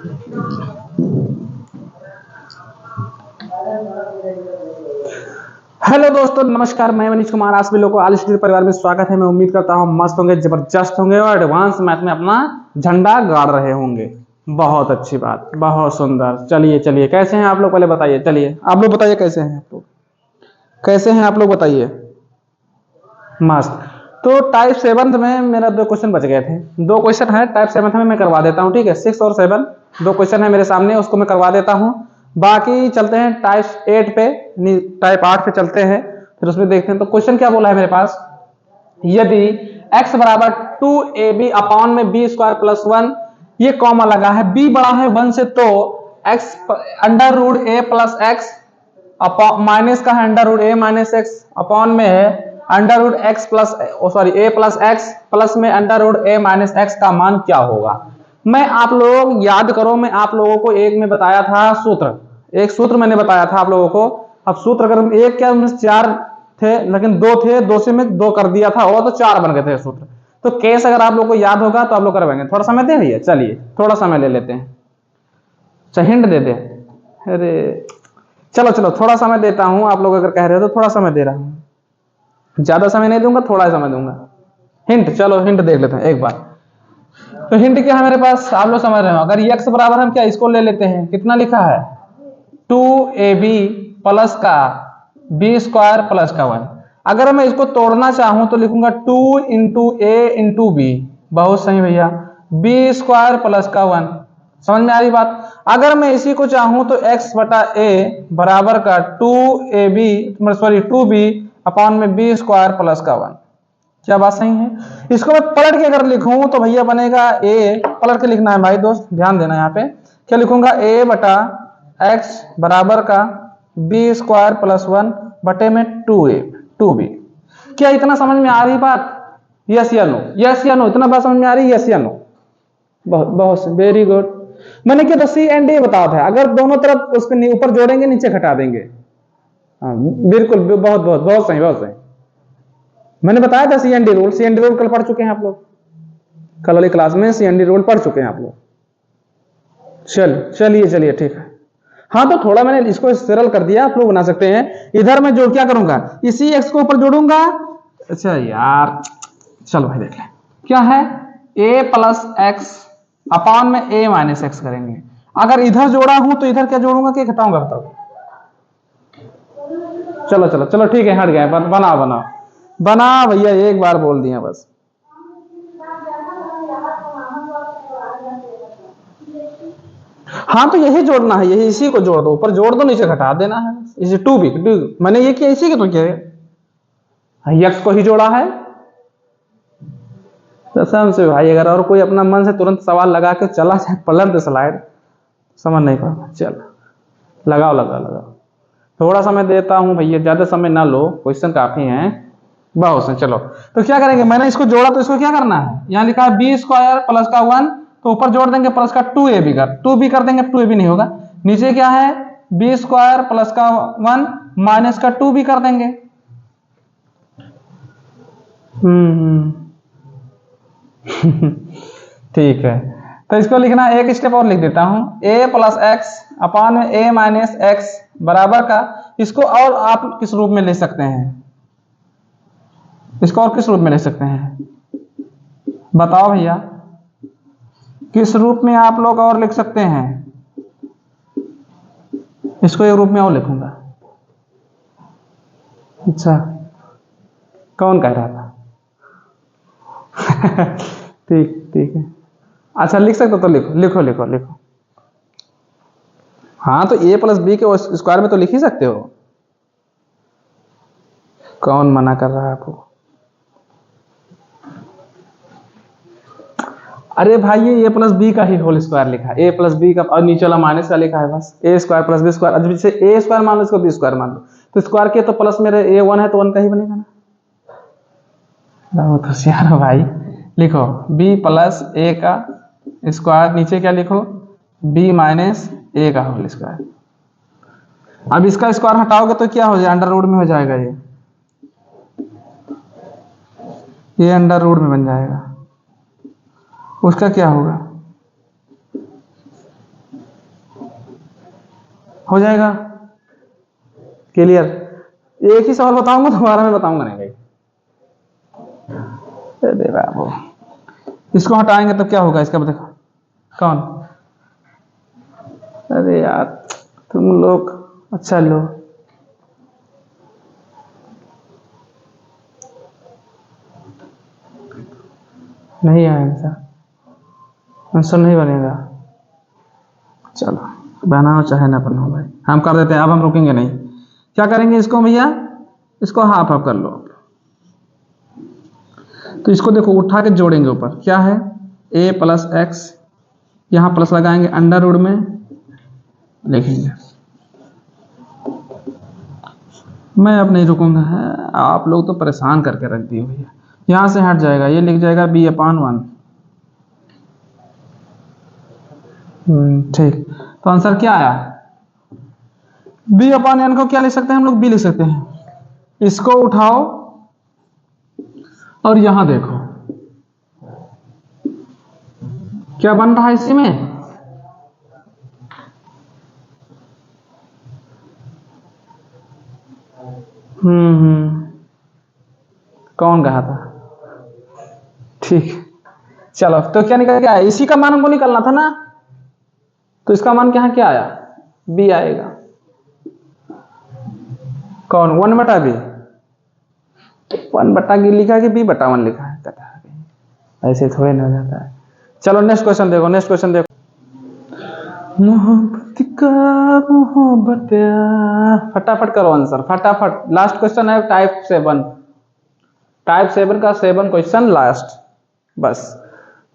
Hello दोस्तों, नमस्कार। मैं मनीष कुमार। आप सभी लोगों को ऑल स्टडी परिवार में स्वागत है। मैं उम्मीद करता हूँ मस्त होंगे, जबरदस्त होंगे और एडवांस मैथ में अपना झंडा गाड़ रहे होंगे। बहुत अच्छी बात, बहुत सुंदर। चलिए चलिए, कैसे हैं आप लोग पहले बताइए। चलिए आप लोग बताइए कैसे हैं आप लोग, कैसे हैं आप लोग बताइए। मस्त। तो टाइप 7 में मेरा 2 क्वेश्चन बच गए थे। 2 क्वेश्चन है टाइप 7 में, मैं करवा देता हूँ। ठीक है, 6 और 7 2 क्वेश्चन है मेरे सामने, उसको मैं करवा देता हूँ। बाकी चलते हैं टाइप 8 पे, टाइप 8 पे चलते हैं, फिर उसमें देखते हैं। तो क्वेश्चन क्या बोला है मेरे पास, यदि x बराबर 2ab अपॉन में b स्क्वायर प्लस 1, ये कॉमा लगा है, b बड़ा है 1 से, तो x under root a plus x minus का है under root a minus x upon में है under root x plus a plus x plus में under root a minus x का मान क्या होगा। मैं आप लोग याद करो, मैं आप लोगों को एक में बताया था सूत्र, एक सूत्र मैंने बताया था आप लोगों को। अब सूत्र अगर एक क्या 4 थे, लेकिन 2 थे, 2 से में 2 कर दिया था और तो 4 बन गए थे सूत्र। तो केस अगर आप लोग को याद होगा तो आप लोग करवाएंगे। थोड़ा समय दे भैया, चलिए थोड़ा समय ले लेते हैं। हिंट दे दे। अरे चलो चलो, थोड़ा समय देता हूं। आप लोग अगर कह रहे हो तो थोड़ा समय दे रहा हूं, ज्यादा समय नहीं दूंगा, थोड़ा समय दूंगा। हिंट, चलो हिंट देख लेते हैं एक बार। तो हिंट क्या है मेरे पास, आप लोग समझ रहे हो। अगर x बराबर हम क्या इसको ले लेते हैं, कितना लिखा है 2ab प्लस का b स्क्वायर प्लस का 1। अगर मैं इसको तोड़ना चाहूं तो लिखूंगा 2 इंटू ए इंटू बी। बहुत सही भैया, b स्क्वायर प्लस का 1। समझ में आ रही बात। अगर मैं इसी को चाहूं तो x बटा a बराबर का 2b अपॉन में b स्क्वायर प्लस का 1। क्या बात सही है। इसको मैं पलट के अगर लिखूं तो भैया बनेगा a, पलट के लिखना है भाई दोस्त, ध्यान देना यहाँ पे। क्या लिखूंगा, a बटा x बराबर का b स्क्वायर प्लस 1 बटे में 2b। क्या इतना समझ में आ रही बात, यस या नो, यस या नो, इतना बात समझ में आ रही, यस या नो। बहुत बहुत वेरी गुड। मैंने क्या सी एंड ए बताया था, अगर दोनों तरफ उसके ऊपर जोड़ेंगे नीचे घटा देंगे। हाँ बिल्कुल, बहुत बहुत बहुत सही, बहुत सही। मैंने बताया था C N D rule, C N D rule कल पढ़ चुके हैं आप लोग, कल वाली क्लास में सी एन डी रूल पढ़ चुके हैं आप लोग। चलिए चलिए ठीक है। हाँ तो थोड़ा मैंने इसको सरल कर दिया, आप लोग बना सकते हैं। इधर मैं जोड़ क्या करूंगा, इसी एक्स को ऊपर जोड़ूंगा। अच्छा यार, चलो भाई देख लें क्या है, a प्लस एक्स अपॉन में a माइनस एक्स करेंगे। अगर इधर जोड़ा हूं तो इधर क्या जोड़ूंगा कि घटाऊंगा, बताओ। चलो चलो चलो ठीक है, हट गए। बनाओ बनाओ बना भैया, एक बार बोल दिया बस। हाँ तो यही जोड़ना है, यही इसी को जोड़ दो, ऊपर जोड़ दो, नीचे घटा देना है। इसे 2b, मैंने ये किया इसी के तो किया है, एक्स को ही जोड़ा है। कसम से भाई, अगर और कोई अपना मन से तुरंत सवाल लगा के चला जाए पलट दे स्लाइड, समझ नहीं पाता। चल लगाओ लगाओ लगाओ, थोड़ा समय देता हूं भैया, ज्यादा समय ना लो, क्वेश्चन काफी हैं, बहुत से। चलो तो क्या करेंगे, मैंने इसको जोड़ा तो इसको क्या करना है, यहाँ लिखा है बी स्क्वायर प्लस का 1, तो ऊपर जोड़ देंगे प्लस का 2ab का, 2b कर देंगे, 2ab नहीं होगा। नीचे क्या है, बी स्क्वायर प्लस का 1 माइनस का 2b कर देंगे। ठीक है, तो इसको लिखना, एक स्टेप और लिख देता हूं, a प्लस एक्स अपॉन में a माइनस एक्स बराबर का, इसको और आप किस रूप में ले सकते हैं, इसको और किस रूप में ले सकते हैं, बताओ भैया, किस रूप में आप लोग और लिख सकते हैं। इसको एक रूप में और लिखूंगा। अच्छा, कौन कह रहा था। ठीक ठीक है, अच्छा लिख सकते तो लिखो लिखो लिखो लिखो। हाँ तो a प्लस बी के स्क्वायर में तो लिख ही सकते हो, कौन मना कर रहा है आपको। अरे भाई ये a प्लस बी का ही होल स्क्वायर लिखा है, a प्लस बी का, और नीचे वाला माइनस का लिखा है बस, a square plus B square. अब जैसे a स्क्वायर मान लो, इसको बी स्क्वायर मान लो, तो स्क्वायर के तो प्लस मेरे a 1 है तो 1 का ही बनेगा ना। बहुत होशियार हो भाई। लिखो b प्लस a का स्क्वायर, नीचे क्या लिखो, b माइनस a का होल स्क्वायर। अब इसका स्क्वायर हटाओगे तो क्या हो जाएगा, अंडर रूट में हो जाएगा, ये अंडर रूट में बन जाएगा। उसका क्या होगा, हो जाएगा क्लियर। एक ही सवाल बताऊंगा, दोबारा में बताऊंगा नहीं भाई। अरे बाबू, इसको हटाएंगे तब क्या होगा इसका देखो। कौन? अरे यार तुम लोग, अच्छा लो, नहीं आया आंसर, आंसर नहीं बनेगा। चलो बनाओ चाहे ना बनाओ भाई, हम कर देते हैं। अब हम रुकेंगे नहीं। क्या करेंगे इसको भैया, इसको हाफ हाफ कर लो। तो इसको देखो उठा के जोड़ेंगे ऊपर, क्या है a प्लस एक्स, यहाँ प्लस लगाएंगे, अंडर रूट में लिखेंगे। मैं अब नहीं रुकूंगा, है आप लोग तो परेशान करके रख दिए भैया। यहाँ से हट जाएगा, ये लिख जाएगा b/1। ठीक, तो आंसर क्या आया? b/n को क्या लिख सकते हैं हम लोग? b लिख सकते हैं। इसको उठाओ और यहां देखो क्या बन रहा है इसमें। कौन कहा था? ठीक, चलो तो क्या निकल गया? इसी का मान हमको निकलना था ना, तो इसका मान क्या आया? b आएगा। कौन? 1/b। 1/b लिखा है कि b/1 लिखा है? ऐसे थोड़े ना हो जाता है। चलो नेक्स्ट क्वेश्चन देखो, नेक्स्ट क्वेश्चन देखो। मोहब्बत का मोहब्बत, फटाफट करो आंसर, फटाफट। लास्ट क्वेश्चन है टाइप 7, टाइप 7 का 7 क्वेश्चन लास्ट। बस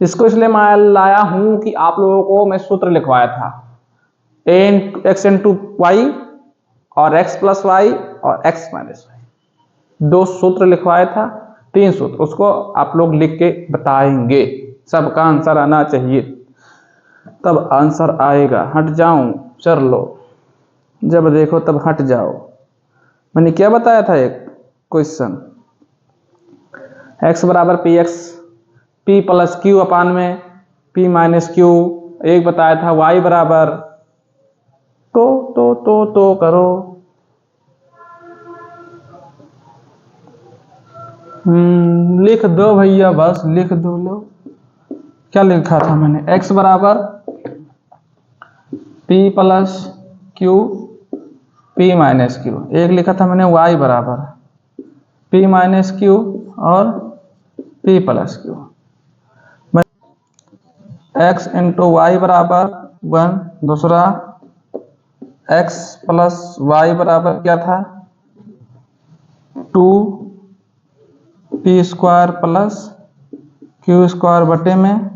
इसको इसलिए मैं लाया हूं कि आप लोगों को मैं सूत्र लिखवाया था, x इंटू वाई और x प्लस वाई और x माइनस वाई, 2 सूत्र लिखवाया था, 3 सूत्र, उसको आप लोग लिख के बताएंगे। सबका आंसर आना चाहिए, तब आंसर आएगा। हट जाऊं, चल लो, जब देखो तब हट जाओ। मैंने क्या बताया था एक क्वेश्चन, x बराबर p x, p plus q upon में p माइनस क्यू। एक बताया था y बराबर तो करो। लिख दो भैया, बस लिख दो लो। क्या लिखा था मैंने? x बराबर p plus Q p minus Q. एक लिखा था मैंने y बराबर p माइनस क्यू और p plus Q. x into Y बराबर 1, दूसरा x प्लस वाई बराबर क्या था? 2p square plus Q square बटे में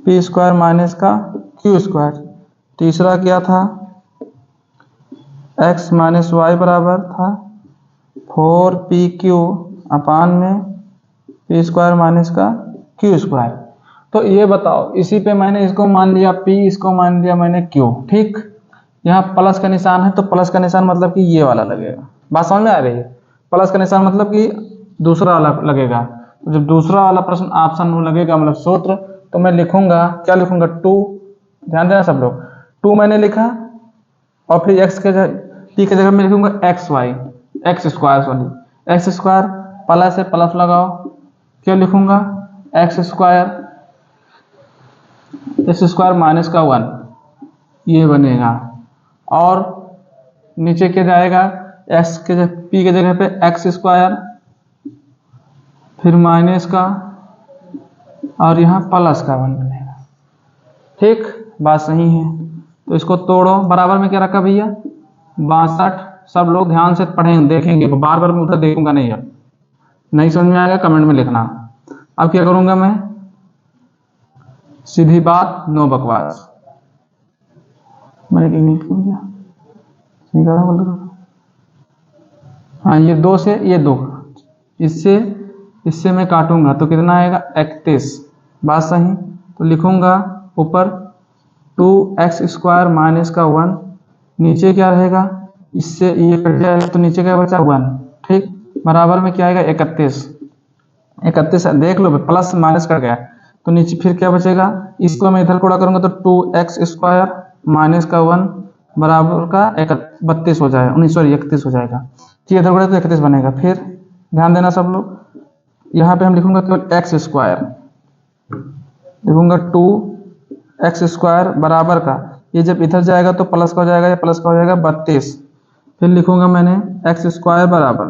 p स्क्वायर माइनस का क्यू स्क्वायर। तीसरा क्या था? x माइनस वाई बराबर था 4pq अपान में p स्क्वायर माइनस का क्यू स्क्वायर। तो ये बताओ, इसी पे मैंने इसको मान लिया p, इसको मान लिया मैंने q। ठीक, यहाँ प्लस का निशान है तो प्लस का निशान मतलब कि ये वाला लगेगा। बात समझ में आ रही है? प्लस का निशान मतलब कि दूसरा वाला लगेगा। तो जब दूसरा वाला प्रश्न ऑप्शन में लगेगा, मतलब सूत्र, तो मैं लिखूंगा, क्या लिखूंगा? 2, ध्यान देना सब लोग, 2 मैंने लिखा और फिर x के p के जगह में लिखूंगा X Y, X square, sorry X square, plus से प्लस लगाओ, क्या लिखूंगा? एक्स स्क्वायर माइनस का 1, ये बनेगा। और नीचे क्या जाएगा? x के p के जगह पे एक्स स्क्वायर, फिर माइनस का, और यहाँ प्लस का 1 बनेगा। ठीक, बात सही है। तो इसको तोड़ो, बराबर में क्या रखा भैया? 62। सब लोग ध्यान से पढ़ेंगे, देखेंगे, बार बार मैं उधर देखूंगा नहीं। अब नहीं समझ में आएगा कमेंट में लिखना। अब क्या करूंगा मैं? सीधी बात, नो बकवास। मैंने नहीं किया, सही कहा बोल रहा। हाँ, ये 2 से ये 2, इससे मैं काटूंगा तो कितना आएगा? 31। बात सही। तो लिखूंगा ऊपर 2x स्क्वायर माइनस का 1, नीचे क्या रहेगा? इससे ये कट जाएगा तो नीचे क्या बचा? 1। ठीक, बराबर में क्या आएगा? 31। 31 देख लो, प्लस माइनस कट गया तो नीचे फिर क्या बचेगा? इसको मैं इधर कोड़ा करूंगा तो 2x स्क्वायर माइनस का 1 बराबर का 32 हो जाएगा, 19 सॉरी 31 हो जाएगा। ठीक है, इधर बढ़े तो 31 बनेगा। फिर ध्यान देना सब लोग, यहाँ पे हम लिखूंगा केवल एक्स स्क्वायर, लिखूंगा 2x² बराबर का, ये जब इधर जाएगा तो प्लस का हो जाएगा, या प्लस का हो जाएगा 32। फिर लिखूंगा मैंने x² बराबर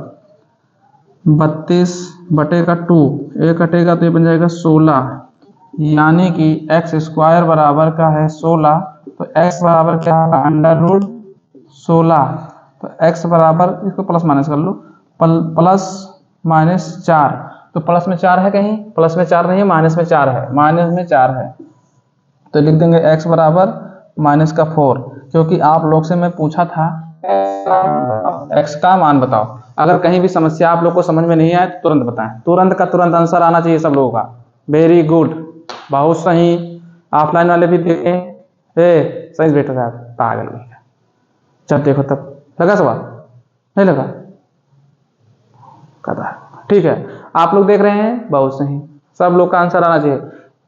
32/2, एक कटेगा तो ये बन जाएगा 16, यानी कि x² बराबर का है 16, तो x बराबर क्या होगा √16। तो x बराबर, इसको प्लस माइनस कर लो, प्लस माइनस 4, तो प्लस में 4 है कहीं, प्लस में 4 नहीं है, माइनस में 4 है, माइनस में 4 है, तो लिख देंगे x बराबर -4, क्योंकि आप लोग से मैं पूछा था x का मान बताओ। अगर कहीं भी समस्या आप लोग को समझ में नहीं आए तो तुरंत बताएं, तुरंत का तुरंत आंसर आना चाहिए सब लोगों का। वेरी गुड, बहुत सही। ऑफलाइन वाले भी देखें, सही बेटा साहब, पागल नहीं। जब देखो तब लगा सवाल, नहीं लगा कदा, ठीक है। आप लोग देख रहे हैं, बहुत सही, सब लोग का आंसर आना चाहिए।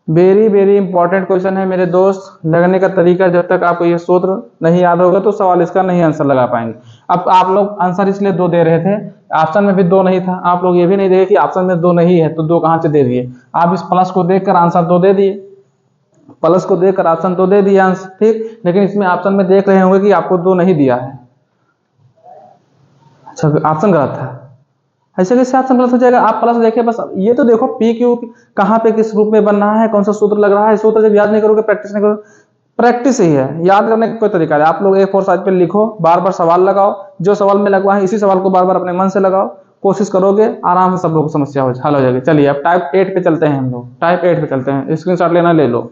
वेरी वेरी इंपॉर्टेंट क्वेश्चन है मेरे दोस्त, लगने का तरीका, जब तक आपको ये सूत्र नहीं याद होगा तो सवाल इसका नहीं आंसर लगा पाएंगे। अब आप लोग आंसर इसलिए 2 दे रहे थे, ऑप्शन में भी 2 नहीं था, आप लोग ये भी नहीं देखे कि ऑप्शन में 2 नहीं है तो 2 कहां से दे दिए। आप इस प्लस को देखकर आंसर 2 दे दिए, प्लस को देखकर ऑप्शन 2 दे दिए आंसर, ठीक। लेकिन इसमें ऑप्शन में देख रहे होंगे कि आपको 2 नहीं दिया है, अच्छा ऑप्शन गलत था, ऐसे कैसे ऑप्शन गलत हो जाएगा। आप प्लस देखे, बस ये तो देखो पी क्यू कहाँ पे किस रूप में बन रहा है, कौन सा सूत्र लग रहा है। सूत्र जब याद नहीं करोगे, प्रैक्टिस नहीं करोगे, प्रैक्टिस ही है, याद करने का कोई तरीका है। आप लोग A4 साइज पे लिखो, बार बार सवाल लगाओ, जो सवाल में लगवा है इसी सवाल को बार बार अपने मन से लगाओ, कोशिश करोगे आराम से सब लोग समस्या हल हो जाएगी। चलिए अब टाइप 8 पे चलते हैं, हम लोग टाइप 8 पे चलते हैं। स्क्रीनशॉट लेना ले लो।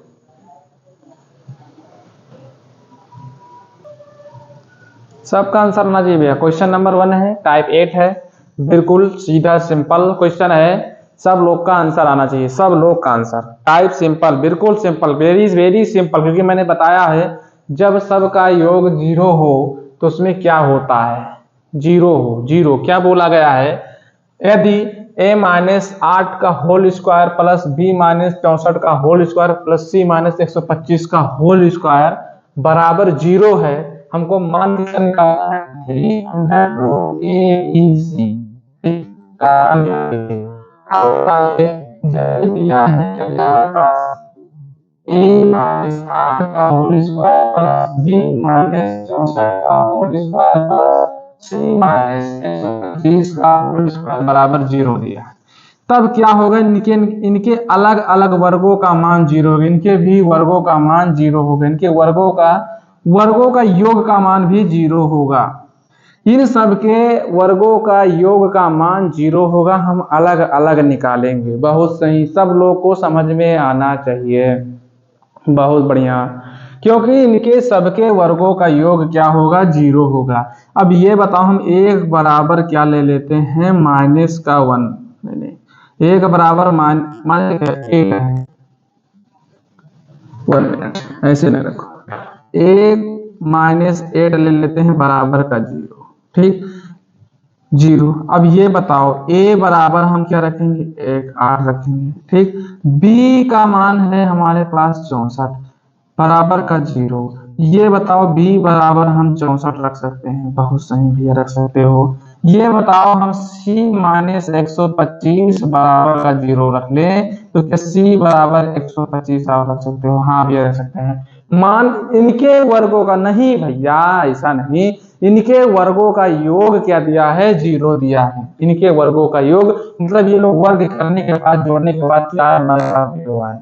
सबका आंसर आना चाहिए भैया। क्वेश्चन नंबर 1 है, टाइप 8 है, बिल्कुल सीधा सिंपल क्वेश्चन है, सब लोग का आंसर आना चाहिए, सब लोग का आंसर। टाइप सिंपल, बिल्कुल सिंपल, वेरी वेरी सिंपल, क्योंकि मैंने बताया है जब सबका योग 0 हो तो उसमें क्या होता है, 0 हो, 0 क्या बोला गया है, यदि a-8 का होल स्क्वायर प्लस b-64 का होल स्क्वायर प्लस c-125 का होल स्क्वायर बराबर 0 है, हमको मान निकालना बराबर 0 दिया। तब क्या होगा, इनके अलग अलग वर्गों का मान 0 होगा, इनके भी वर्गों का मान 0 होगा, इनके वर्गों का योग का मान भी 0 होगा। इन सब के वर्गों का योग का मान 0 होगा, हम अलग अलग निकालेंगे। बहुत सही, सब लोग को समझ में आना चाहिए, बहुत बढ़िया, क्योंकि इनके सबके वर्गों का योग क्या होगा, 0 होगा। अब ये बताओ, हम एक बराबर क्या ले लेते हैं, -1 ले लें, एक बराबर ऐसे न रखो, एक -8 ले लेते हैं बराबर का 0, ठीक 0। अब ये बताओ, a बराबर हम क्या रखेंगे, 8 रखेंगे, ठीक। b का मान है हमारे पास 64 बराबर का 0। ये बताओ b बराबर हम 64 रख सकते हैं, बहुत सही भैया रख सकते हो। ये बताओ, हम c-125 बराबर का 0 रख ले तो क्या c बराबर 125 आप रख सकते हो, हाँ भैया रख सकते हैं। मान इनके वर्गों का नहीं भैया, ऐसा नहीं, इनके वर्गों का योग क्या दिया है, 0 दिया है। इनके वर्गों का योग मतलब ये लोग वर्ग करने के बाद, जोड़ने के बाद क्या हमारे पास 0 आए,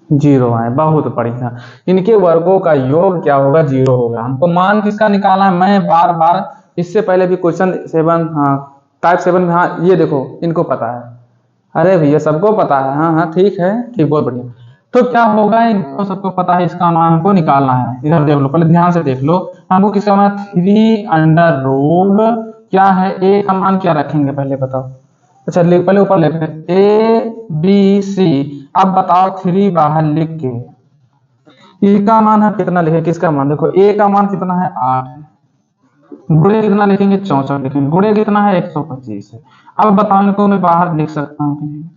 0 आए, बहुत बढ़िया। इनके वर्गों का योग क्या होगा, 0 होगा। हमको मान किसका निकालना है, मैं बार बार इससे पहले भी क्वेश्चन 7, हाँ टाइप 7 में, हाँ ये देखो इनको पता है, अरे भैया सबको पता है, हाँ हाँ ठीक है, ठीक बहुत बढ़िया। तो क्या होगा, इनको सबको पता है, इसका मान हमको निकालना है। इधर देख लो, पहले ध्यान से देख लो, हमको किसका मान 3 क्या है, a का मान क्या रखेंगे पहले बताओ। अच्छा पहले ऊपर लिख A-B-C। अब बताओ 3 बाहर लिख के e का मान हम कितना लिखेंगे, किसका मान, देखो a का मान कितना है 8, गुणे कितना लिखेंगे 64 लिखेंगे, गुणे कितना है 125 है। अब बताओ इनको मैं बाहर लिख सकता हूँ,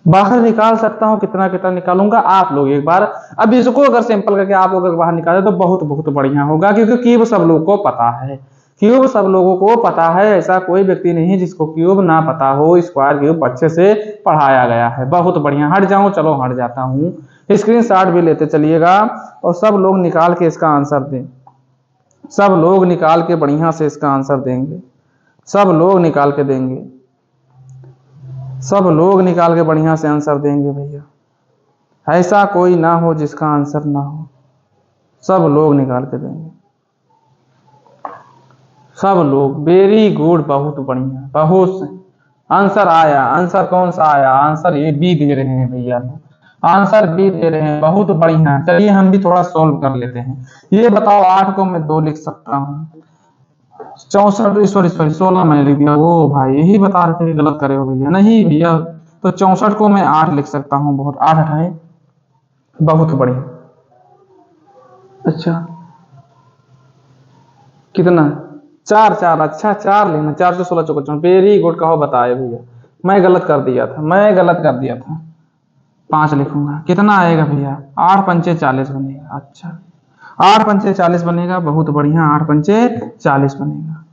बाहर निकाल सकता हूँ, कितना कितना निकालूंगा आप लोग एक बार। अब इसको अगर सिंपल करके आप लोग अगर बाहर निकाले तो बहुत बहुत बढ़िया होगा, क्योंकि क्यूब सब लोगों को पता है, क्यूब सब लोगों को पता है, ऐसा कोई व्यक्ति नहीं जिसको क्यूब ना पता हो। स्क्वायर क्यूब अच्छे से पढ़ाया गया है, बहुत बढ़िया। हट जाऊं, चलो हट जाता हूँ, स्क्रीनशॉट भी लेते चलिएगा और सब लोग निकाल के इसका आंसर दें। सब लोग निकाल के बढ़िया से इसका आंसर देंगे, सब लोग निकाल के देंगे, सब लोग निकाल के बढ़िया से आंसर देंगे भैया। ऐसा कोई ना हो जिसका आंसर ना हो, सब लोग निकाल के देंगे, सब लोग। वेरी गुड, बहुत बढ़िया, बहुत आंसर आया। आंसर कौन सा आया? आंसर ये बी दे रहे हैं भैया, आंसर बी दे रहे हैं, बहुत बढ़िया। चलिए हम भी थोड़ा सोल्व कर लेते हैं। ये बताओ 8 को मैं 2 लिख सकता हूँ, 64 सॉरी 16 मैंने लिख दिया। वो भाई यही बता रहे थे, गलत करे हो भैया। नहीं भैया, तो 64 को मैं 8 लिख सकता हूँ, बहुत 8 है, बहुत बढ़िया। अच्छा कितना? 4 4, अच्छा 4 लेना, 4 से 16 चौका। वेरी गुड, कहो बताए भैया, मैं गलत कर दिया था, मैं गलत कर दिया था। 5 लिखूंगा, कितना आएगा भैया? 8 पंचे 40 बनेगा। अच्छा 8 पंचे 40 बनेगा, बहुत बढ़िया, 8 पंचे 40 बनेगा।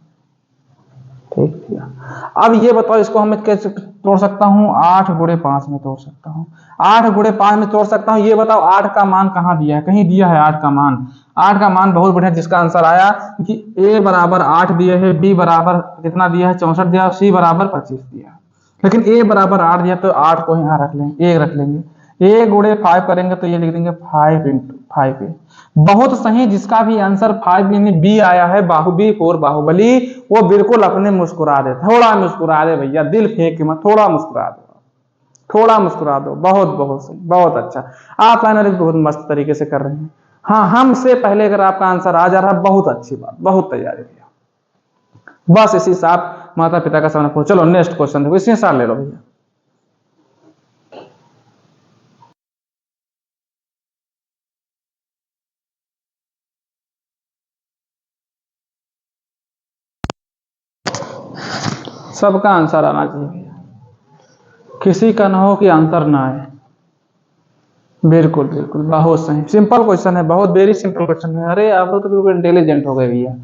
ठीक भैया। अब ये बताओ, इसको हम कैसे तोड़ सकता हूँ? 8 गुणे 5 में तोड़ सकता हूँ, 8 गुणे 5 में तोड़ सकता हूँ। ये बताओ 8 का मान कहाँ दिया है? कहीं दिया है 8 का मान? 8 का मान बहुत बढ़िया, जिसका आंसर आया कि a बराबर 8 दिया है, b बराबर कितना दिया है? 64 दिया, c बराबर 25 दिया। लेकिन a बराबर 8 दिया, तो 8 को यहाँ रख लेंगे, 1 रख लेंगे। a गुणे 5 करेंगे तो ये लिख देंगे 5 इंटू 5 a। बहुत सही, जिसका भी आंसर 5 यानी बी आया है, बाहुबी 4 बाहुबली, वो बिल्कुल अपने मुस्कुरा दे, थोड़ा मुस्कुरा दे भैया, दिल फेंक के मत, थोड़ा मुस्कुरा दो, थोड़ा मुस्कुरा दो। बहुत बहुत सही, बहुत अच्छा। आप फाइनल बहुत मस्त तरीके से कर रहे हैं। हाँ, हमसे पहले अगर आपका आंसर आ जा रहा है, बहुत अच्छी बात, बहुत तैयारी भैया। बस इसी से आप माता पिता का सामने पहुंच। चलो नेक्स्ट क्वेश्चन देखो, इसी साल ले लो भैया। सबका आंसर आना चाहिए भैया, किसी का ना हो कि आंसर ना आए। बिल्कुल बिल्कुल, बहुत सही, सिंपल क्वेश्चन है, बहुत वेरी सिंपल क्वेश्चन है। अरे आप लोग तो बिल्कुल इंटेलिजेंट हो गए भैया,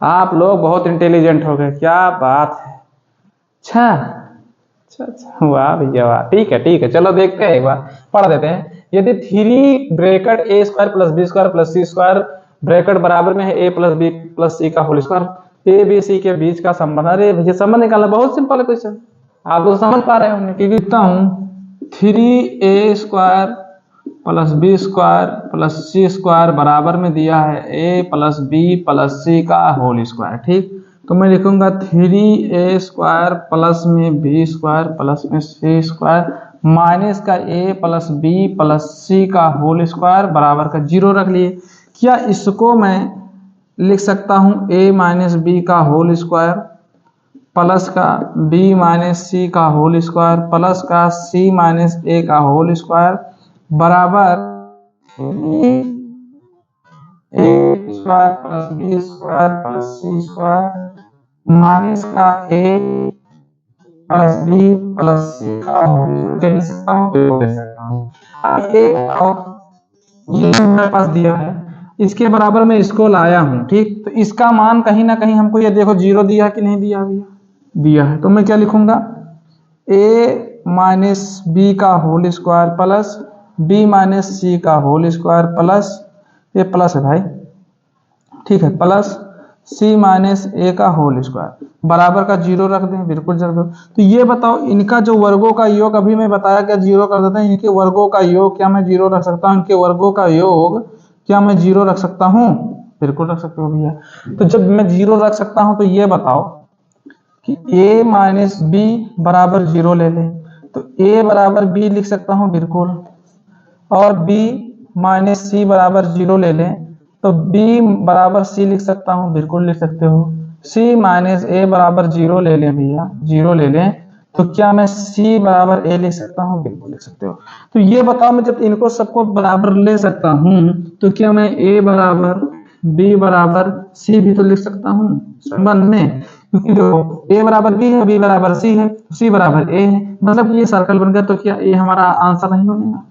आप लोग बहुत इंटेलिजेंट हो गए, क्या बात है। अच्छा अच्छा अच्छा, वाह भैया वाह। ठीक है ठीक है, चलो देखते हैं, एक बार पढ़ देते हैं। यदि 3 bracket a square plus B square plus C square bracket बराबर में है a plus B plus c का whole square, a b c के बीच का संबंध। अरे भैया संबंध निकालना बहुत सिंपल है क्वेश्चन, आप लोग समझ पा रहे होंगे। कि लिखता हूँ 3a square plus B square plus सी स्क्वायर बराबर में दिया है a plus B plus c का होल स्क्वायर। ठीक, तो मैं लिखूंगा 3a स्क्वायर प्लस में बी स्क्वायर प्लस में सी स्क्वायर माइनस का a plus B plus c का होल स्क्वायर बराबर का 0 रख लिए। क्या इसको मैं लिख सकता हूँ a माइनस बी का होल स्क्वायर प्लस का b माइनस सी का होल स्क्वायर प्लस का c माइनस a का होल स्क्वायर बराबर a square plus b square plus c square minus का a plus b plus c का whole ये मेरे पास दिया है, इसके बराबर में इसको लाया हूं। ठीक, तो इसका मान कहीं ना कहीं हमको ये देखो 0 दिया कि नहीं दिया भैया? दिया है। तो मैं क्या लिखूंगा? a माइनस बी का whole square plus b minus c का होल स्क्वायर प्लस, ये प्लस है भाई, ठीक है, प्लस c माइनस ए का होल स्क्वायर बराबर का 0 रख दें, बिल्कुल जरूर। तो ये बताओ, इनका जो वर्गों का योग अभी मैं बताया क्या 0 कर देते हैं, इनके वर्गों का योग क्या मैं 0 रख सकता हूँ? इनके वर्गों का योग क्या मैं 0 रख सकता हूँ? बिल्कुल रख सकते हो भैया। तो जब मैं 0 रख सकता हूँ, तो ये बताओ कि a माइनस बी बराबर 0 ले लें, तो a बराबर b लिख सकता हूँ, बिल्कुल। और b माइनस सी बराबर 0 ले लें, तो b बराबर c लिख सकता हूँ, बिल्कुल लिख सकते हो। c माइनस a बराबर 0 ले लें भैया, 0 ले लें, तो क्या मैं c बराबर a लिख सकता हूँ? बिल्कुल लिख सकते हो। तो ये बताओ, मैं जब इनको सबको बराबर ले सकता हूँ, तो क्या मैं a बराबर b बराबर c भी तो लिख सकता हूँ संबंध में? क्योंकि देखो ए बराबर बी है, बी बराबर सी है, सी बराबर ए है, मतलब ये सर्कल बन गया। तो क्या ये हमारा आंसर नहीं बनेगा?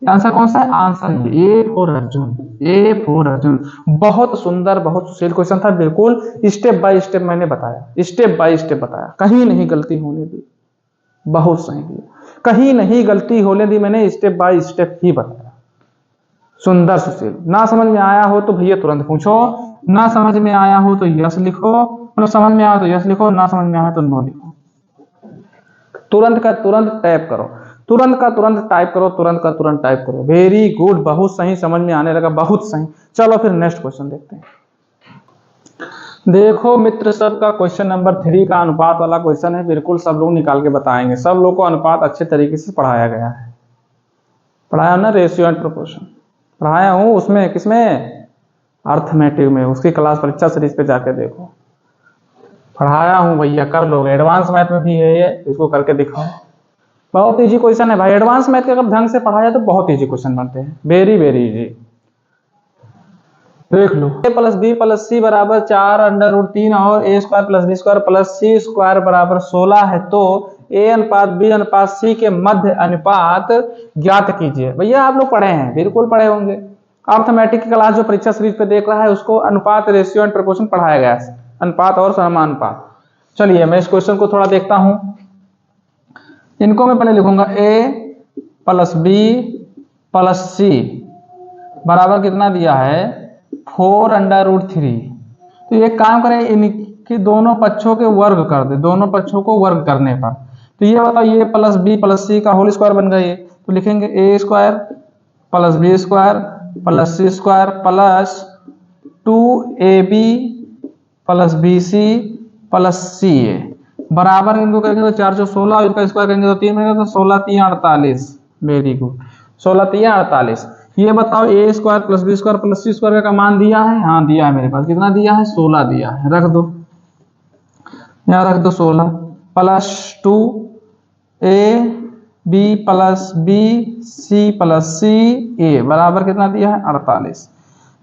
आंसर कौन सा है? Answer A for Arjun, A for Arjun. बहुत सुंदर, बहुत सुशील क्वेश्चन था। बिल्कुल स्टेप बाय स्टेप मैंने बताया, स्टेप बाय स्टेप बताया, कहीं नहीं गलती होने दी। बहुत सही, कहीं नहीं गलती होने दी मैंने, स्टेप बाय स्टेप ही बताया। सुंदर सुशील। ना समझ में आया हो तो भैया तुरंत पूछो, ना समझ में आया हो तो यस लिखो, मतलब समझ में आया तो यस लिखो, ना समझ में आया तो नो लिखो। तुरंत का तुरंत टाइप करो, तुरंत का तुरंत टाइप करो, तुरंत का तुरंत टाइप करो। वेरी गुड, बहुत सही, समझ में आने लगा, बहुत सही। चलो फिर नेक्स्ट क्वेश्चन देखते हैं। देखो मित्र, सबका क्वेश्चन नंबर 3 का अनुपात वाला क्वेश्चन है। बिल्कुल सब लोग निकाल के बताएंगे। सब लोग को अनुपात अच्छे तरीके से पढ़ाया गया है। पढ़ाया ना, रेशियो एंड प्रोपोर्शन पढ़ाया हूँ। उसमें किसमें? अर्थमेटिक में। उसकी क्लास परीक्षा सीरीज पे जाके देखो, पढ़ाया हूँ भैया, कर लो। एडवांस मैथ में भी है ये, इसको करके दिखाओ। बहुत इजी क्वेश्चन है भाई। एडवांस मैथ के अगर ढंग से पढ़ाया तो बहुत इजी क्वेश्चन बनते हैं, वेरी वेरी इजी। देख लो, a plus B plus C बराबर 4√3 और a square plus B square plus C square बराबर 16 है, तो a अनुपात b अनुपात c के मध्य अनुपात ज्ञात कीजिए। भैया आप लोग पढ़े हैं, बिल्कुल पढ़े होंगे। अर्थमेटिक की क्लास जो परीक्षा सीरीज पे देख रहा है उसको अनुपात, रेशियो एंड प्रोपोर्शन पढ़ाया गया है, अनुपात और समानुपात। चलिए मैं इस क्वेश्चन को थोड़ा देखता हूं। इनको मैं पहले लिखूंगा a plus B plus C बराबर कितना दिया है? 4√3। तो ये काम करें, इनके दोनों पक्षों के वर्ग कर दे, दोनों पक्षों को वर्ग करने पर। तो ये बताओ, ये प्लस बी प्लस सी का होल स्क्वायर बन गया। ये तो लिखेंगे a square plus B square plus C square plus 2ab plus B C plus सी ए बराबर, इनको करेंगे तो 4 जो 16, इसका स्क्वायर करेंगे तो 3 बनेगा, तो 16 3 48। Very good, 16 3 48। ये बताओ a square plus B square plus C square का मान दिया है? हाँ दिया है मेरे पास। कितना दिया है? 16 दिया है। रख दो, यहाँ रख दो 16 plus 2a B plus B C plus सी ए बराबर कितना दिया है? 48।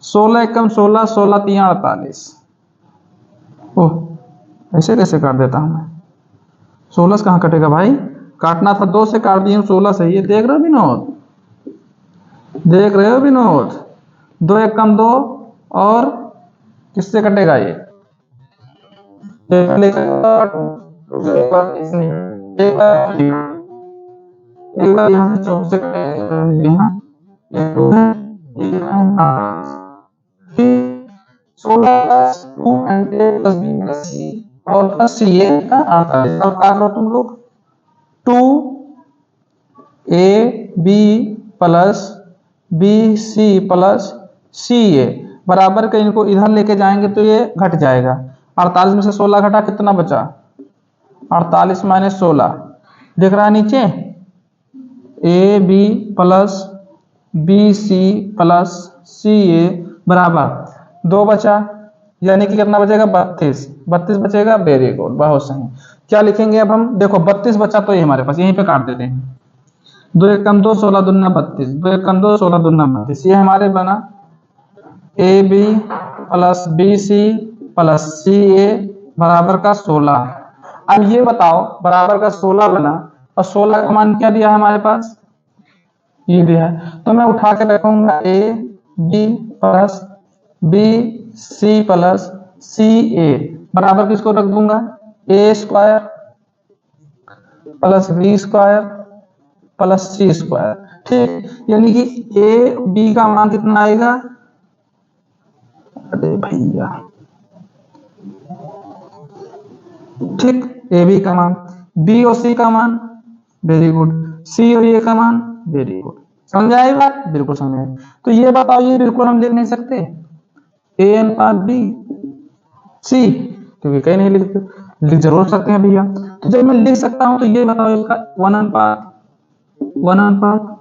16 एकम 16, 16 3 48। ओह ऐसे कैसे काट देता हूँ मैं? 16 से कहाँ कटेगा भाई? काटना था 2 से, काट दिया 16 से। ये देख रहे हो विनोद? देख रहे हो विनोद? 2 एकम 2 और किससे कटेगा ये? एक बार यहाँ से 4 से कटेगा, 16 2 and a plus B plus C और प्लस सी ए का आता है। अब काट लो तुम लोग। 2ab plus B C plus सी ए बराबर के, इनको इधर लेके जाएंगे तो ये घट जाएगा। 48 में से 16 घटा, कितना बचा? 48 माइनस 16 दिख रहा है नीचे? A B plus B C plus सी ए बराबर 2 बचा, यानी कि कितना बचेगा? 32। 32 बचेगा। वेरी गुड, बहुत सही। क्या लिखेंगे अब हम? देखो 32 बचा तो ये हमारे पास, यहीं पे काट देते हैं। 2 एकम 2, 16 दूना 32, 2 एकम 2, 16 दूना 32। ये हमारे बना A B plus B C plus सी ए बराबर का 16। अब ये बताओ, बराबर का 16 बना और 16 का मान क्या दिया है हमारे पास? ये दिया है। तो मैं उठा के रखूंगा A B plus B C plus सी ए बराबर किसको रख दूंगा? A square plus B square plus C square. ठीक, यानी कि ए बी का मान कितना आएगा? अरे भैया, ठीक, ए बी का मान, बी और सी का मान, वेरी गुड, सी और ए का मान, वेरी गुड। समझ आई बात? बिल्कुल समझ आई। तो ये बताओ, ये बिल्कुल हम लिख नहीं सकते ए अनुपात बी सी, क्योंकि कहीं नहीं लिखते। लिख जरूर सकते हैं भैया। तो जब मैं लिख सकता हूं तो ये बताओ, इसका 1 अनुपात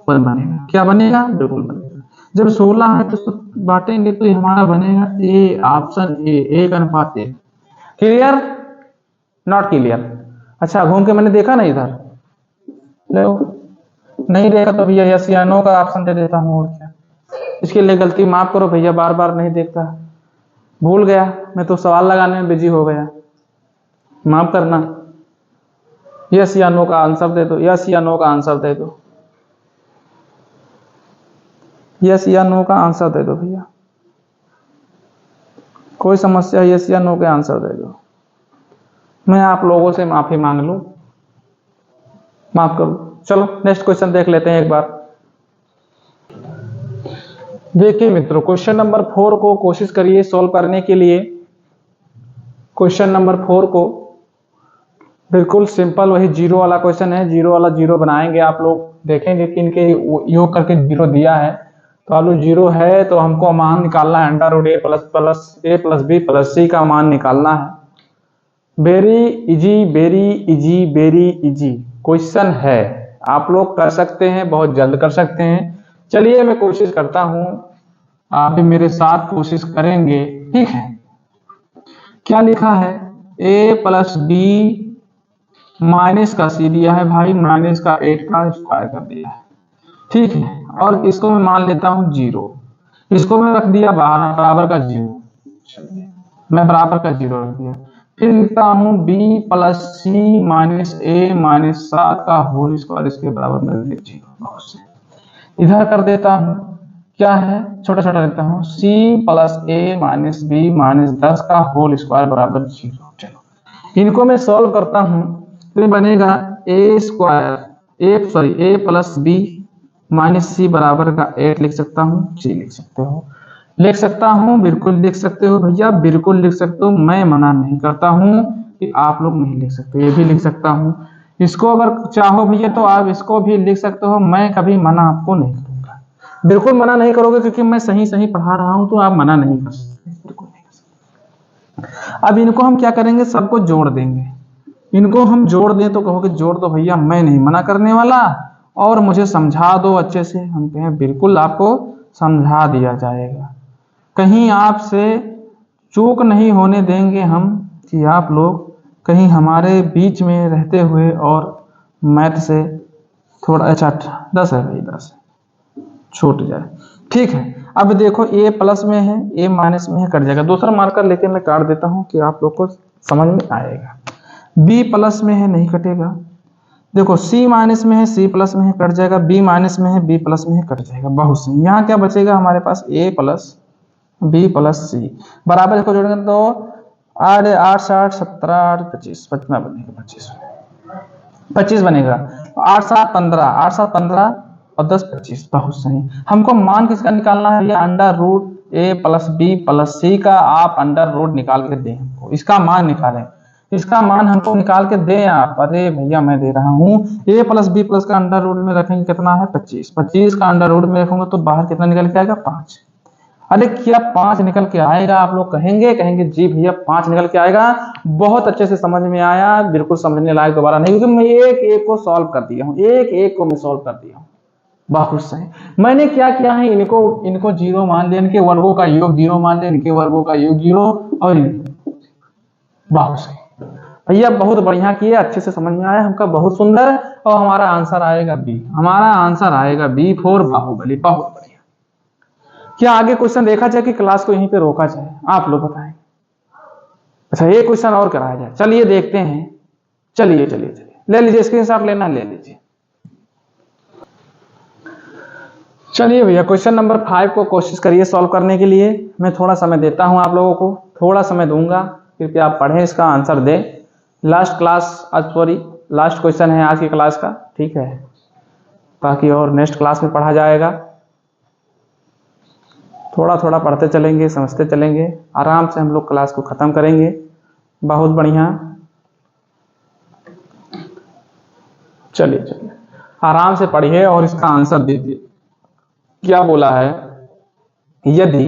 1 बनेगा। क्या बनेगा? बिल्कुल बनेगा। जब 16 है तो बांटेंगे तो हमारा बनेगा ए, ऑप्शन ए, 1 अनुपात 1। क्लियर? Not clear? अच्छा, घूम के मैंने देखा ना इधर, नहीं देखा तो भैया यस या नो का ऑप्शन दे देता हूँ, और क्या। इसके लिए गलती माफ करो भैया, बार बार नहीं देखता, भूल गया मैं तो, सवाल लगाने में बिजी हो गया। माफ करना, यस या नो का आंसर दे दो, यस या नो का आंसर दे दो, यस या नो का आंसर दे दो भैया। कोई समस्या, यस या नो के आंसर दे दो। मैं आप लोगों से माफी मांग लूं, माफ करो। चलो नेक्स्ट क्वेश्चन देख लेते हैं एक बार। देखिए मित्रों, क्वेश्चन नंबर 4 को कोशिश करिए सॉल्व करने के लिए। क्वेश्चन नंबर 4 को बिल्कुल सिंपल वही जीरो वाला क्वेश्चन है, जीरो वाला जीरो बनाएंगे आप लोग, देखेंगे कि इनके योग करके जीरो दिया है, तो आप लोग जीरो है तो हमको मान निकालना है, अंडर रूट ए प्लस बी प्लस सी का मान निकालना है। Very easy, very easy, very easy question है, आप लोग कर सकते हैं, बहुत जल्द कर सकते हैं। चलिए मैं कोशिश करता हूं, आप भी मेरे साथ कोशिश करेंगे, ठीक है। क्या लिखा है, ए प्लस बी माइनस का सी दिया है भाई, माइनस का 8 का स्क्वायर कर दिया है, ठीक है। और इसको मैं मान लेता हूं जीरो, इसको मैं रख दिया बाहर बराबर का जीरो, मैं बराबर का जीरो रख दिया। फिर लिखता हूं b प्लस सी माइनस ए माइनस 7 का होल स्क्वायर, इसके बराबर में जीरो। इधर कर देता हूं, क्या है, छोटा छोटा लिखता हूं, c प्लस ए माइनस बी माइनस 10 का होल स्क्वायर बराबर जीरो। चलो इनको मैं सॉल्व करता हूं, तो बनेगा ए प्लस बी माइनस सी बराबर का 8 लिख सकता हूँ, जी लिख सकते हो, लिख सकता हूँ, बिल्कुल लिख सकते हो भैया, बिल्कुल लिख सकते हो, मैं मना नहीं करता हूँ कि आप लोग नहीं लिख सकते, ये भी लिख सकता हूँ। इसको अगर चाहो भैया तो आप इसको भी लिख सकते हो, मैं कभी मना आपको नहीं करूंगा, बिल्कुल मना नहीं करोगे, क्योंकि मैं सही सही पढ़ा रहा हूँ, तो आप मना नहीं कर सकते, बिल्कुल नहीं कर सकते। अब इनको हम क्या करेंगे, सबको जोड़ देंगे, इनको हम जोड़ दें तो कहोगे जोड़ दो भैया, मैं नहीं मना करने वाला, और मुझे समझा दो अच्छे से। हम कहें बिल्कुल आपको समझा दिया जाएगा, कहीं आपसे चूक नहीं होने देंगे हम, कि आप लोग कहीं हमारे बीच में रहते हुए और मैथ से थोड़ा, अच्छा 10 है भाई, 10 छूट जाए, ठीक है। अब देखो ए प्लस में है, ए माइनस में है, कट जाएगा। दूसरा मार्कर लेके मैं काट देता हूँ कि आप लोग को समझ में आएगा। बी प्लस में है, नहीं कटेगा। देखो सी माइनस में है, सी प्लस में है, कट जाएगा। बी माइनस में है, बी प्लस में है, कट जाएगा। बहुत सही, यहाँ क्या बचेगा हमारे पास, ए प्लस बी प्लस सी बराबर, इसको जोड़ेंगे तो 8 8 60 17 8 25 कितना बनेगा, 25 बनेगा। 8 7 15, 8 7 15 और 10 25, बहुत सही। हमको मान किसका निकालना है, या अंडर रूट ए प्लस बी प्लस सी का आप अंडर रूट निकाल के दें हमको, इसका मान निकालें, इसका मान हमको निकाल के दें आप। अरे भैया मैं दे रहा हूँ, ए प्लस बी प्लस का अंडर रूट में रखेंगे कितना है, 25, 25 का अंडर रूट में रखूंगा तो बाहर कितना निकल के आएगा, 5। अरे क्या 5 निकल के आएगा, आप लोग कहेंगे जी भैया 5 निकल के आएगा। बहुत अच्छे से समझ में आया, बिल्कुल समझने लायक दोबारा नहीं, क्योंकि मैं एक एक को सॉल्व कर दिया हूँ, एक एक को मैं सॉल्व कर दिया हूँ। बहुत सही, मैंने क्या किया है, इनको जीरो मान लिया, इनके वर्गों का योग जीरो मान लिया, इनके वर्गों का योग जीरो, और बहुत सही भैया, बहुत बढ़िया किया, अच्छे से समझ में आया हमका, बहुत सुंदर। और हमारा आंसर आएगा बी, हमारा आंसर आएगा बी फॉर बाहुबली। बहुत बढ़िया। क्या आगे क्वेश्चन देखा जाए कि क्लास को यहीं पे रोका जाए, आप लोग बताएं। अच्छा ये क्वेश्चन और कराया जाए, चलिए देखते हैं, चलिए चलिए चलिए, ले लीजिए स्क्रीनशॉट, लेना ले लीजिए। चलिए भैया क्वेश्चन नंबर 5 को कोशिश करिए सॉल्व करने के लिए। मैं थोड़ा समय देता हूं आप लोगों को, थोड़ा समय दूंगा, कृपया आप पढ़ें, इसका आंसर दें। लास्ट क्लास, आज सॉरी लास्ट क्वेश्चन है आज की क्लास का, ठीक है, बाकी और नेक्स्ट क्लास में पढ़ा जाएगा। थोड़ा थोड़ा पढ़ते चलेंगे, समझते चलेंगे, आराम से हम लोग क्लास को खत्म करेंगे। बहुत बढ़िया, चलिए चलिए आराम से पढ़िए और इसका आंसर दीजिए। क्या बोला है, यदि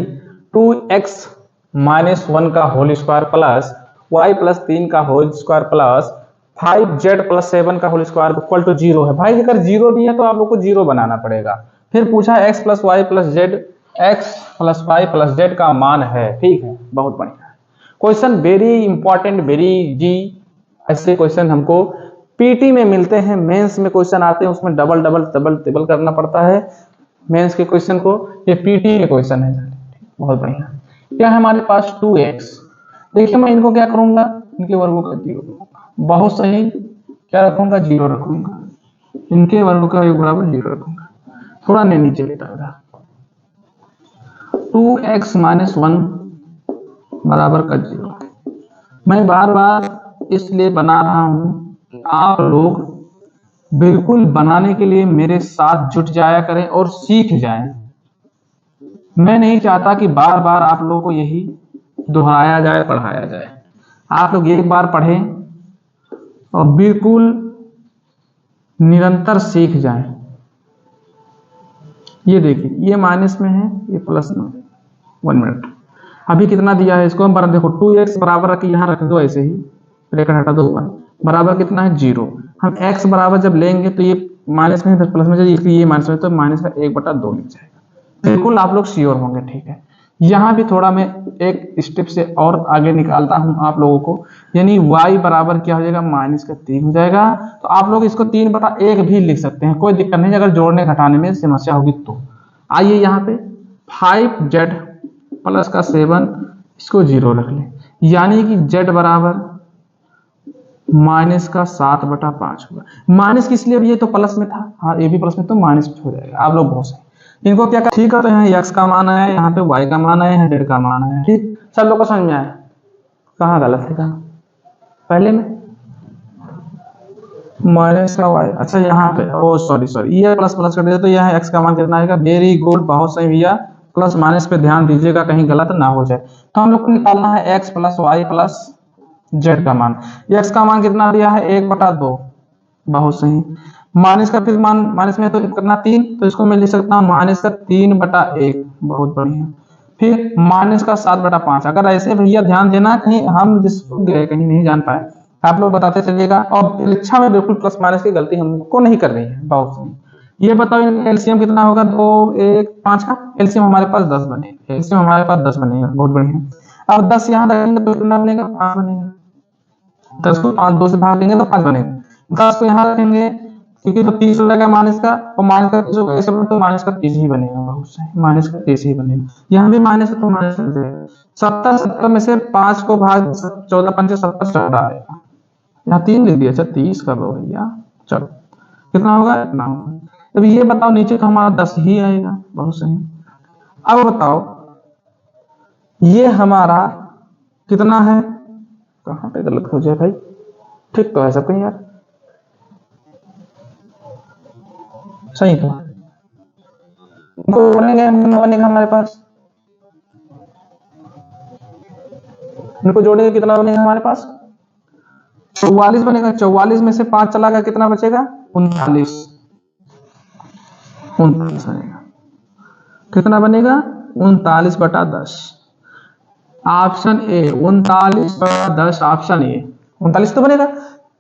2x माइनस 1 का whole square plus y plus 3 का whole square plus 5z plus 7 का होल स्क्वायर इक्वल टू 0 है। भाई अगर 0 दिया तो आप लोग को 0 बनाना पड़ेगा। फिर पूछा x plus Y plus Z, x plus Y plus Z का मान है, ठीक है, बहुत बढ़िया क्वेश्चन, वेरी इंपॉर्टेंट, वेरी जी। ऐसे क्वेश्चन हमको पीटी में मिलते हैं, मेंस में क्वेश्चन आते हैं, उसमें डबल डबल डबल टेबल करना पड़ता है मेंस के क्वेश्चन को, ये पीटी के क्वेश्चन है। बहुत बढ़िया। क्या है हमारे पास 2x, देखिए मैं इनको क्या करूंगा, इनके वर्गों का 0। बहुत सही, क्या रखूंगा 0 रखूंगा, इनके वर्गों का योग बराबर 0 रखूंगा। थोड़ा नहीं नीचे लेता था। 2x - 1 बराबर का 0। मैं बार बार इसलिए बना रहा हूं, आप लोग बिल्कुल बनाने के लिए मेरे साथ जुट जाया करें और सीख जाएं। मैं नहीं चाहता कि बार बार आप लोगों को यही दोहराया जाए, पढ़ाया जाए। आप लोग एक बार पढ़ें और बिल्कुल निरंतर सीख जाएं। ये देखिए, ये माइनस में है, ये प्लस में। 1 मिनट, अभी कितना दिया है इसको हम बराबर देखो, 2x बराबर रख के यहाँ रख दो, ऐसे ही ब्रैकेट हटा दो, बराबर कितना है 0। हम x बराबर जब लेंगे तो ये माइनस में प्लस में जाए, इसलिए ये माइनस में, तो माइनस का 1/2 लिख जाएगा। बिल्कुल आप लोग श्योर होंगे, ठीक है। यहाँ भी थोड़ा मैं एक स्टेप से और आगे निकालता हूँ आप लोगों को, यानी y बराबर क्या हो जाएगा -3 हो जाएगा। तो आप लोग इसको 3/1 भी लिख सकते हैं, कोई दिक्कत नहीं अगर जोड़ने घटाने में समस्या होगी तो। आइए यहाँ पे 5z प्लस का 7, इसको 0 रख लें, यानी कि z बराबर -7/5 होगा। माइनस किस लिए, ये तो प्लस में था, हाँ ये भी प्लस में, तो माइनस हो जाएगा। आप लोग बहुत सही, इनको क्या ठीक है, तो यहाँ x का मान आया, यहाँ पे y का मान आया, यहाँ z का मान आया, ठीक। सब लोग को समझ में आया, कहाँ गलत है, कहाँ पहले में माइनस का y, अच्छा यहाँ पे, ओ सॉरी ये प्लस प्लस कर दिया, तो यहाँ x का मान कितना आएगा। वेरी गुड, बहुत सही भैया, प्लस माइनस पे ध्यान दीजिएगा कहीं गलत ना हो जाए। तो हम लोग को निकालना है x + y + z का मान। x का मान कितना दिया है 1/2, बहुत सही। माइनस का फिर मान, माइनस में तो कितना 3, तो इसको मैं लिख सकता हूँ -3/1, बहुत बढ़िया। फिर -7/5। अगर ऐसे भैया ध्यान देना, कहीं हम जिसको गए कहीं नहीं जान पाए, आप लोग बताते चलिएगा। और परीक्षा में बिल्कुल प्लस माइनस की गलती हमको नहीं कर रही है, बहुत सही। ये बताओ एलसीएम कितना होगा, 2 1 5 का एलसीएम हमारे पास 10 बनेगा, एलसीएम हमारे पास 10 बनेगा, बहुत बढ़िया। अब 10 यहाँ रखेंगे तो कितना बनेगा, 5 बनेगा। 10 को 5 2 से भाग देंगे तो 5 बनेगा। 10 को यहाँ रखेंगे क्योंकि तो 30 हो जाएगा माइनस का, और माइनस का 30 होगा, तो माइनस का 30 ही बनेगा, बहुत सही, माइनस का 30 ही बनेगा। यहाँ भी माइनस है तो माइनस 70 में से 5 को भाग 14 5 से 70 14 आएगा, यहाँ 3 लिख दिया, अच्छा 30 कर दो भैया, चलो कितना होगा इतना होगा। अब ये बताओ नीचे तो हमारा 10 ही आएगा, बहुत सही। अब बताओ ये हमारा कितना है, कहाँ पे गलत हो जाए भाई, ठीक तो है सब कहीं यार, सही तो बनेगा हमारे पास, इनको जोड़ेंगे कितना बनेगा हमारे पास, 44 बनेगा। 44 में से 5 चला गया, कितना बचेगा 39 बनेगा, कितना बनेगा 39/10। ऑप्शन ए 39/10, ऑप्शन ए 39 तो बनेगा,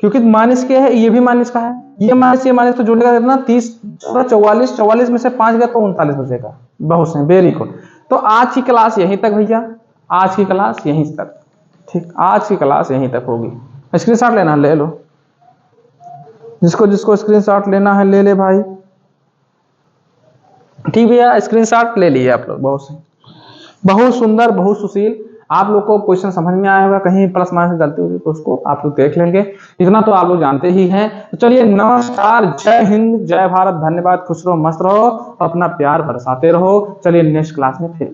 क्योंकि माइनस के है, ये भी माइनस का है, ये माइनस तो जुड़ेगा कितना 30 44, 44 में से 5 गया तो 39 बचेगा, बहुत सही, वेरी गुड। तो आज की क्लास यहीं तक भैया, आज की क्लास यहीं तक, ठीक, आज की क्लास यहीं तक होगी। स्क्रीनशॉट लेना ले लो, जिसको जिसको स्क्रीनशॉट लेना है ले ले भाई, ठीक भैया, स्क्रीनशॉट ले लिए आप लोग, बहुत सही, बहुत सुंदर, बहुत सुशील। आप लोग को क्वेश्चन समझ में आया होगा, कहीं प्लस माइनस गलती होगी तो उसको आप लोग देख लेंगे, इतना तो आप लोग जानते ही हैं। तो चलिए नमस्कार, जय हिंद, जय भारत, धन्यवाद, खुश रहो, मस्त रहो, अपना प्यार बरसाते रहो। चलिए नेक्स्ट क्लास में फिर